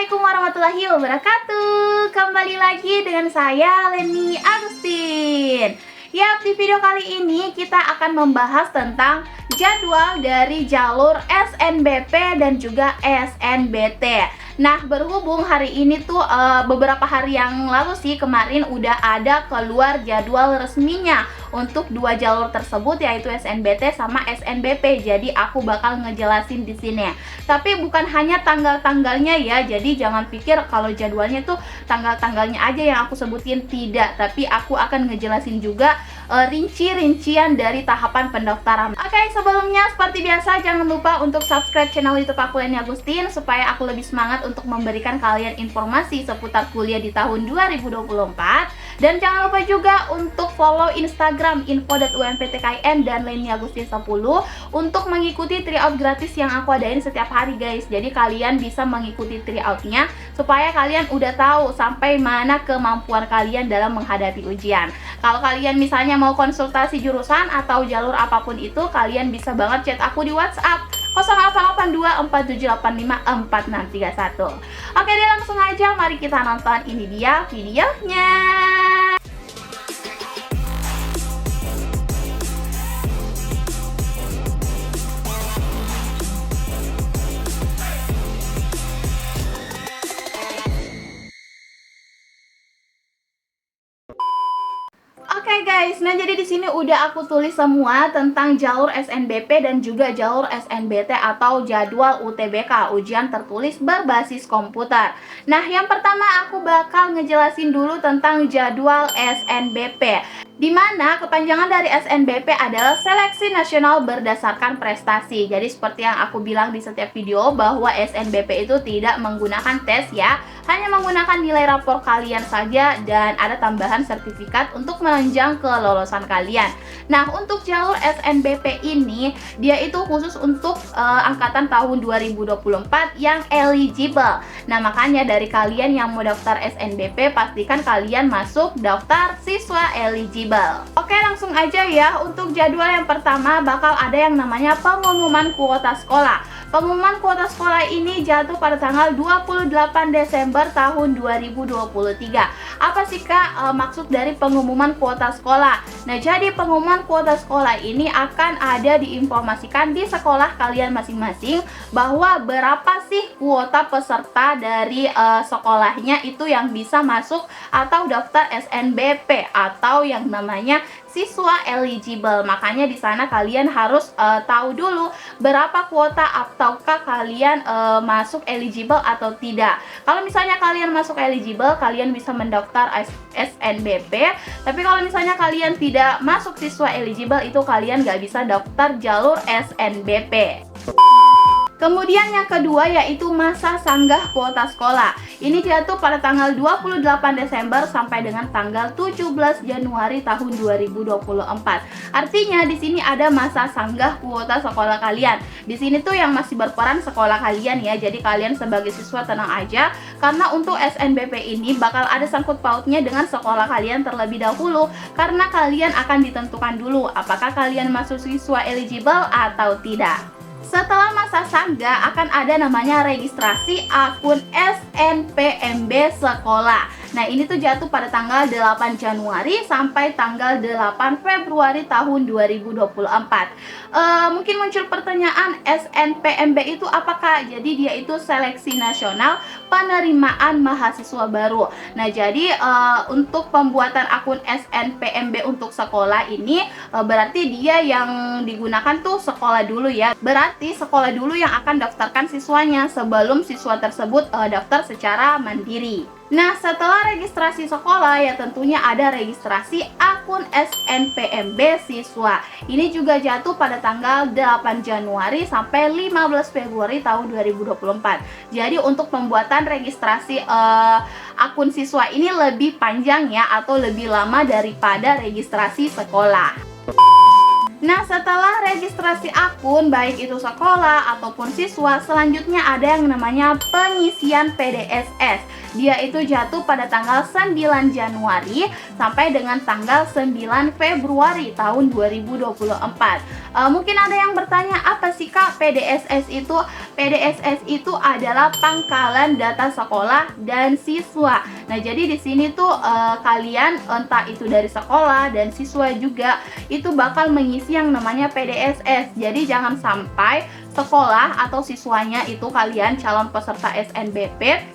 Assalamualaikum warahmatullahi wabarakatuh. Kembali lagi dengan saya Leni Agustin. Di video kali ini kita akan membahas tentang jadwal dari jalur SNBP dan juga SNBT. Nah, berhubung hari ini tuh beberapa hari yang lalu sih kemarin udah ada keluar jadwal resminya untuk dua jalur tersebut, yaitu SNBT sama SNBP. Jadi aku bakal ngejelasin di sini. Tapi bukan hanya tanggal-tanggalnya ya. Jadi jangan pikir kalau jadwalnya tuh tanggal-tanggalnya aja yang aku sebutin, tidak. Tapi aku akan ngejelasin juga rinci-rincian dari tahapan pendaftaran. Oke, sebelumnya seperti biasa jangan lupa untuk subscribe channel YouTube aku Leni Agustin supaya aku lebih semangat untuk memberikan kalian informasi seputar kuliah di tahun 2024. Dan jangan lupa juga untuk follow Instagram info.umptkn dan Leni Agustin 10 untuk mengikuti tryout gratis yang aku adain setiap hari, guys. Jadi kalian bisa mengikuti tryoutnya supaya kalian udah tahu sampai mana kemampuan kalian dalam menghadapi ujian. Kalau kalian misalnya mau konsultasi jurusan atau jalur apapun itu, kalian bisa banget chat aku di WhatsApp 088247854631. Oke deh, langsung aja mari kita nonton ini dia videonya. Oke guys, nah jadi di sini udah aku tulis semua tentang jalur SNBP dan juga jalur SNBT atau jadwal UTBK, ujian tertulis berbasis komputer. Nah, yang pertama aku bakal ngejelasin dulu tentang jadwal SNBP, di mana kepanjangan dari SNBP adalah Seleksi Nasional Berdasarkan Prestasi. Jadi seperti yang aku bilang di setiap video bahwa SNBP itu tidak menggunakan tes ya, hanya menggunakan nilai rapor kalian saja dan ada tambahan sertifikat untuk menunjang kelolosan kalian. Nah, untuk jalur SNBP ini dia itu khusus untuk angkatan tahun 2024 yang eligible. Nah, makanya dari kalian yang mau daftar SNBP pastikan kalian masuk daftar siswa eligible. Oke, langsung aja ya. Untuk jadwal yang pertama bakal ada yang namanya pengumuman kuota sekolah. Pengumuman kuota sekolah ini jatuh pada tanggal 28 Desember tahun 2023. Apa sih Kak maksud dari pengumuman kuota sekolah? Nah, jadi pengumuman kuota sekolah ini akan ada diinformasikan di sekolah kalian masing-masing bahwa berapa sih kuota peserta dari sekolahnya itu yang bisa masuk atau daftar SNBP atau yang namanya siswa eligible. Makanya di sana kalian harus tahu dulu berapa kuota ataukah kalian masuk eligible atau tidak. Kalau misalnya kalian masuk eligible, kalian bisa mendaftar SNBP. Tapi kalau misalnya kalian tidak masuk siswa eligible, itu kalian nggak bisa daftar jalur SNBP. Kemudian yang kedua yaitu masa sanggah kuota sekolah. Ini jatuh pada tanggal 28 Desember sampai dengan tanggal 17 Januari tahun 2024. Artinya di sini ada masa sanggah kuota sekolah kalian. Di sini tuh yang masih berperan sekolah kalian ya. Jadi kalian sebagai siswa tenang aja karena untuk SNBP ini bakal ada sangkut pautnya dengan sekolah kalian terlebih dahulu karena kalian akan ditentukan dulu apakah kalian masuk siswa eligible atau tidak. Setelah masa sanggah akan ada namanya registrasi akun SNPMB sekolah. Nah, ini tuh jatuh pada tanggal 8 Januari sampai tanggal 8 Februari tahun 2024. Mungkin muncul pertanyaan, SNPMB itu apakah? Jadi dia itu Seleksi Nasional Penerimaan Mahasiswa Baru. Nah, jadi untuk pembuatan akun SNPMB untuk sekolah ini berarti dia yang digunakan tuh sekolah dulu ya. Berarti sekolah dulu yang akan daftarkan siswanya sebelum siswa tersebut daftar secara mandiri. Nah, setelah registrasi sekolah ya tentunya ada registrasi akun SNPMB siswa. Ini juga jatuh pada tanggal 8 Januari sampai 15 Februari tahun 2024. Jadi untuk pembuatan registrasi akun siswa ini lebih panjang ya atau lebih lama daripada registrasi sekolah. Nah, setelah registrasi akun, baik itu sekolah ataupun siswa, selanjutnya ada yang namanya pengisian PDSS. Dia itu jatuh pada tanggal 9 Januari sampai dengan tanggal 9 Februari tahun 2024. Mungkin ada yang bertanya, apa sih Kak PDSS itu? PDSS itu adalah pangkalan data sekolah dan siswa. Nah, jadi di sini tuh kalian entah itu dari sekolah dan siswa juga itu bakal mengisi yang namanya PDSS. Jadi jangan sampai sekolah atau siswanya itu kalian calon peserta SNBP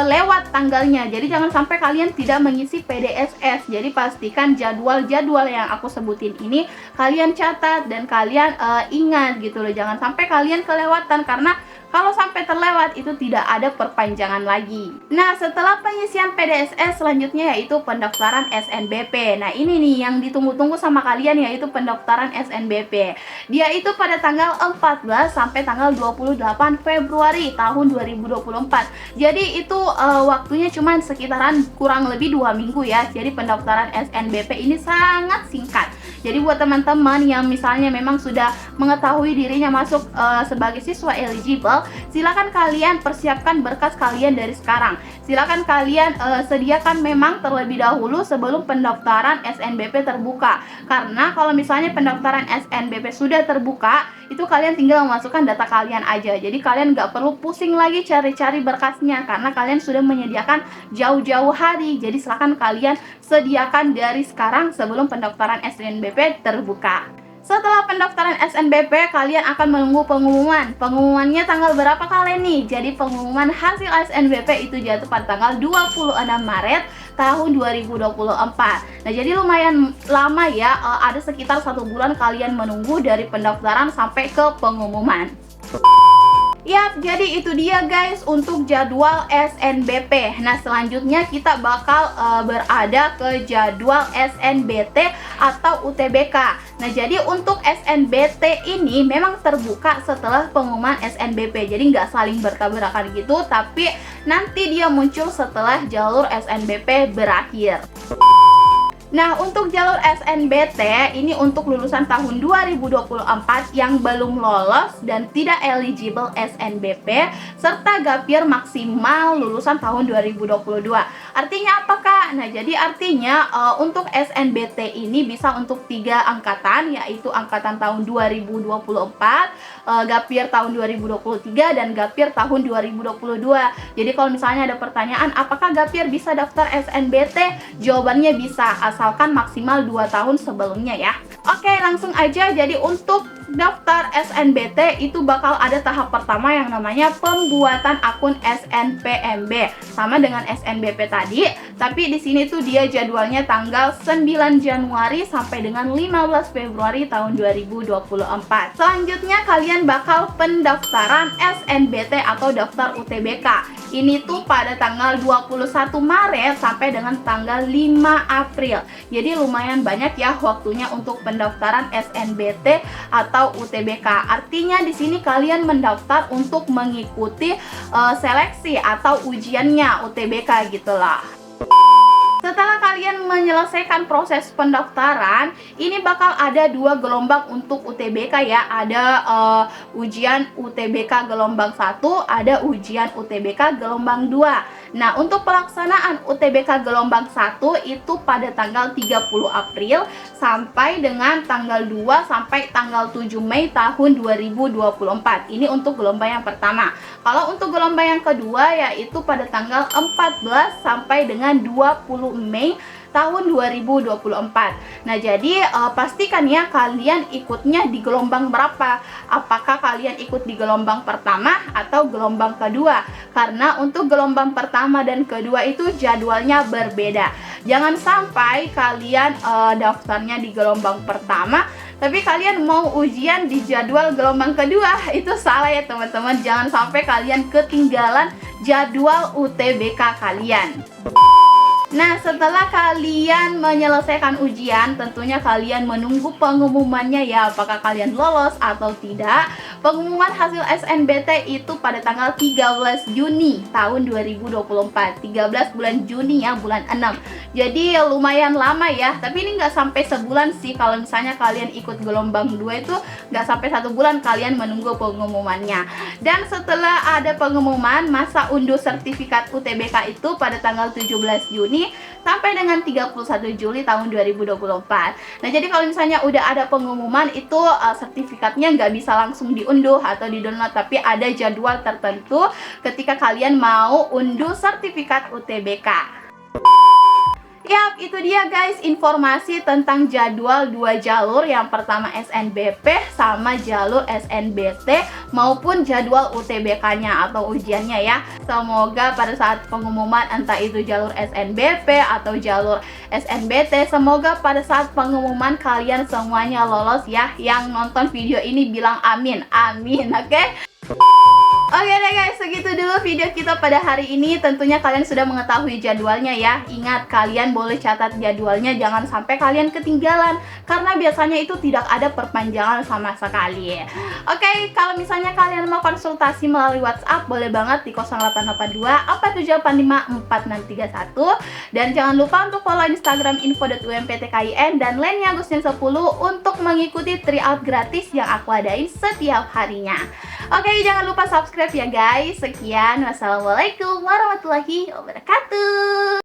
lewat tanggalnya. Jadi jangan sampai kalian tidak mengisi PDSS. Jadi pastikan jadwal-jadwal yang aku sebutin ini kalian catat dan kalian ingat gitu loh. Jangan sampai kalian kelewatan, karena kalau sampai terlewat itu tidak ada perpanjangan lagi. Nah, setelah pengisian PDSS selanjutnya yaitu pendaftaran SNBP. Nah, ini nih yang ditunggu-tunggu sama kalian, yaitu pendaftaran SNBP. Dia itu pada tanggal 14 sampai tanggal 28 Februari tahun 2024. Jadi itu waktunya cuma sekitaran kurang lebih 2 minggu ya. Jadi pendaftaran SNBP ini sangat singkat. Jadi buat teman-teman yang misalnya memang sudah mengetahui dirinya masuk sebagai siswa eligible, silakan kalian persiapkan berkas kalian dari sekarang. Silakan kalian sediakan memang terlebih dahulu sebelum pendaftaran SNBP terbuka. Karena kalau misalnya pendaftaran SNBP sudah terbuka, itu kalian tinggal memasukkan data kalian aja. Jadi kalian nggak perlu pusing lagi cari-cari berkasnya, karena kalian sudah menyediakan jauh-jauh hari. Jadi silakan kalian sediakan dari sekarang sebelum pendaftaran SNBP terbuka. Setelah pendaftaran SNBP, kalian akan menunggu pengumuman. Pengumumannya tanggal berapa kalian nih? Jadi pengumuman hasil SNBP itu jatuh pada tanggal 26 Maret tahun 2024. Nah, jadi lumayan lama ya, ada sekitar 1 bulan kalian menunggu dari pendaftaran sampai ke pengumuman. Yap, jadi itu dia guys untuk jadwal SNBP. Nah, selanjutnya kita bakal berada ke jadwal SNBT atau UTBK. Nah, jadi untuk SNBT ini memang terbuka setelah pengumuman SNBP. Jadi nggak saling bertabrakan gitu, tapi nanti dia muncul setelah jalur SNBP berakhir. Nah, untuk jalur SNBT ini untuk lulusan tahun 2024 yang belum lolos dan tidak eligible SNBP serta gapir maksimal lulusan tahun 2022. Artinya apa Kak? Nah, jadi artinya untuk SNBT ini bisa untuk 3 angkatan, yaitu angkatan tahun 2024, gapir tahun 2023 dan gapir tahun 2022. Jadi kalau misalnya ada pertanyaan apakah gapir bisa daftar SNBT? Jawabannya bisa, asalkan maksimal 2 tahun sebelumnya ya. Oke, langsung aja. Jadi untuk daftar SNBT itu bakal ada tahap pertama yang namanya pembuatan akun SNPMB, sama dengan SNBP tadi, tapi di sini tuh dia jadwalnya tanggal 9 Januari sampai dengan 15 Februari tahun 2024. Selanjutnya kalian bakal pendaftaran SNBT atau daftar UTBK. Ini tuh pada tanggal 21 Maret sampai dengan tanggal 5 April. Jadi lumayan banyak ya waktunya untuk pendaftaran SNBT atau UTBK. Artinya di sini kalian mendaftar untuk mengikuti seleksi atau ujiannya UTBK gitulah. Setelah kalian menyelesaikan proses pendaftaran, ini bakal ada 2 gelombang untuk UTBK ya. Ada ujian UTBK gelombang 1, ada ujian UTBK gelombang 2. Nah, untuk pelaksanaan UTBK gelombang 1 itu pada tanggal 30 April sampai dengan tanggal 2 sampai tanggal 7 Mei tahun 2024. Ini untuk gelombang yang pertama. Kalau untuk gelombang yang kedua yaitu pada tanggal 14 sampai dengan 20 Mei tahun 2024. Nah, jadi pastikan ya kalian ikutnya di gelombang berapa. Apakah kalian ikut di gelombang pertama atau gelombang kedua? Karena untuk gelombang pertama dan kedua itu jadwalnya berbeda. Jangan sampai kalian daftarnya di gelombang pertama tapi kalian mau ujian di jadwal gelombang kedua. Itu salah ya teman-teman. Jangan sampai kalian ketinggalan jadwal UTBK kalian. Nah, setelah kalian menyelesaikan ujian, tentunya kalian menunggu pengumumannya ya, apakah kalian lolos atau tidak. Pengumuman hasil SNBT itu pada tanggal 13 Juni tahun 2024. 13 bulan Juni ya, bulan 6. Jadi lumayan lama ya, tapi ini nggak sampai sebulan sih. Kalau misalnya kalian ikut gelombang 2 itu nggak sampai 1 bulan kalian menunggu pengumumannya. Dan setelah ada pengumuman, masa unduh sertifikat UTBK itu pada tanggal 17 Juni sampai dengan 31 Juli tahun 2024. Nah, jadi kalau misalnya udah ada pengumuman itu sertifikatnya nggak bisa langsung diunduh atau di-download, tapi ada jadwal tertentu ketika kalian mau unduh sertifikat UTBK. Yap, itu dia guys informasi tentang jadwal 2 jalur. Yang pertama SNBP sama jalur SNBT maupun jadwal UTBK-nya atau ujiannya ya. Semoga pada saat pengumuman entah itu jalur SNBP atau jalur SNBT, semoga pada saat pengumuman kalian semuanya lolos ya. Yang nonton video ini bilang amin. Amin, oke? Oke deh guys, segitu dulu video kita pada hari ini. Tentunya kalian sudah mengetahui jadwalnya ya. Ingat, kalian boleh catat jadwalnya, jangan sampai kalian ketinggalan, karena biasanya itu tidak ada perpanjangan sama sekali. Oke, kalau misalnya kalian mau konsultasi melalui WhatsApp, boleh banget di 0882 4785 4631. Dan jangan lupa untuk follow Instagram info.umptkin dan lainnya Agustin 10 untuk mengikuti tryout gratis yang aku adain setiap harinya. Oke, jangan lupa subscribe ya guys. Sekian, wassalamualaikum warahmatullahi wabarakatuh.